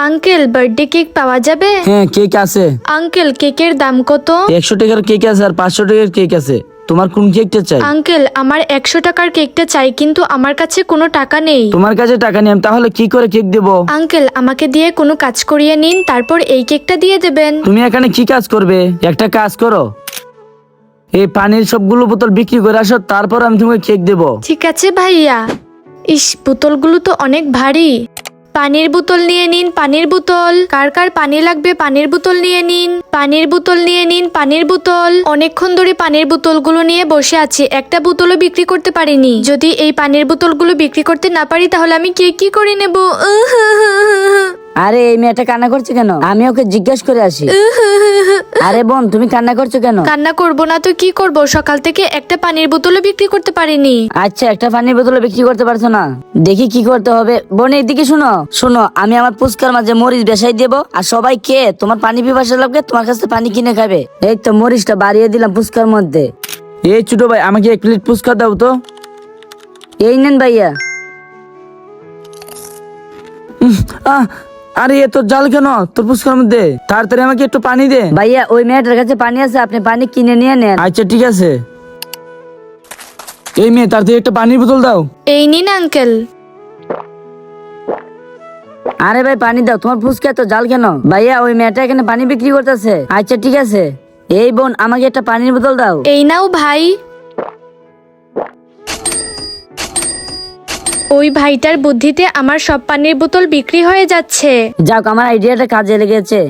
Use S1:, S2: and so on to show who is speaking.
S1: Uncle birthday cake পাওয়া যাবে?
S2: হ্যাঁ, কেক আছে।
S1: আঙ্কেল কেকের দাম কত?
S2: 100 টাকার কেক আছে আর 500 টাকার কেক আছে। তোমার কোন কেকটা চাই?
S1: আঙ্কেল আমার 100 টাকার কেকটা চাই, কিন্তু আমার কাছে কোনো টাকা নেই।
S2: তোমার কাছে টাকা নেই, আমি তাহলে কি করে কেক দেবো?
S1: আঙ্কেল আমাকে দিয়ে কোনো কাজ করিয়ে নিন, তারপর এই কেকটা দিয়ে দেবেন।
S2: তুমি এখানে কি কাজ করবে? একটা কাজ করো, এই পানির সবগুলো বোতল বিক্রি করে আসো, তারপর আমি তোমাকে কেক দেবো।
S1: ঠিক আছে ভাইয়া। ইস, বোতলগুলো তো অনেক ভারী। পানির বোতল নিয়ে নিন, পানির বোতল। কার কার পানি লাগবে পানির বোতল নিয়ে নিন। পানির বোতল নিয়ে নিন, পানির বোতল। অনেকক্ষণ ধরে পানির বোতলগুলো নিয়ে বসে আছি, একটা বোতলও বিক্রি করতে পারিনি। যদি এই পানির বোতলগুলো বিক্রি করতে না পারি তাহলে আমি কি করে নেব?
S3: আরে এই মেয়েটা কান্না করছে কেন? আমি ওকে জিজ্ঞেস করে আসি। আরে বোন, তুমি কান্না করছো কেন?
S1: কান্না করব না তো কি করব, সকাল থেকে একটা পানির বোতলও বিক্রি করতে পারিনি।
S3: আচ্ছা, একটা পানির বোতল বিক্রি করতে পারছো না? দেখি কি করতে হবে। বোন এদিকে শোনো শোনো, আমি আমার পুচকার মাঝে মরিচ বেসাই দেবো, আর সবাই কে তোমার পানি পিপাসা লাগবে তোমার কাছে পানি কিনে খাবে। এই তো মরিচটা বাড়িয়ে দিলাম পুচকার মধ্যে।
S2: এই ছোট ভাই, আমাকে 1 প্লেট ফুচকা দাও তো।
S3: এই নেন ভাইয়া।
S2: আহ, আরে এ তো জাল কেন তোর ফুচকার মধ্যে? তাড়াতাড়ি আমাকে একটু পানি দে।
S3: ভাইয়া ওই মেয়েটার কাছে পানি আছে, আপনি পানি কিনে নিয়ে নেন।
S2: আচ্ছা ঠিক আছে। এই মেয়ে, তাড়াতাড়ি একটা পানির বোতল দাও।
S1: এই নিন আঙ্কেল।
S3: আরে ভাই পানি দাও, তোমার ফুচকা তো জাল কেন? ভাইয়া ওই মেয়েটা এখানে পানি বিক্রি করতেছে। আচ্ছা ঠিক আছে। এই বোন, আমাকে একটা পানির বোতল দাও।
S1: এই নাও ভাই। ওই ভাইটার বুদ্ধিতে আমার সব পানির বোতল বিক্রি হয়ে যাচ্ছে।
S3: যাক, আমার আইডিয়াটা কাজে লেগেছে।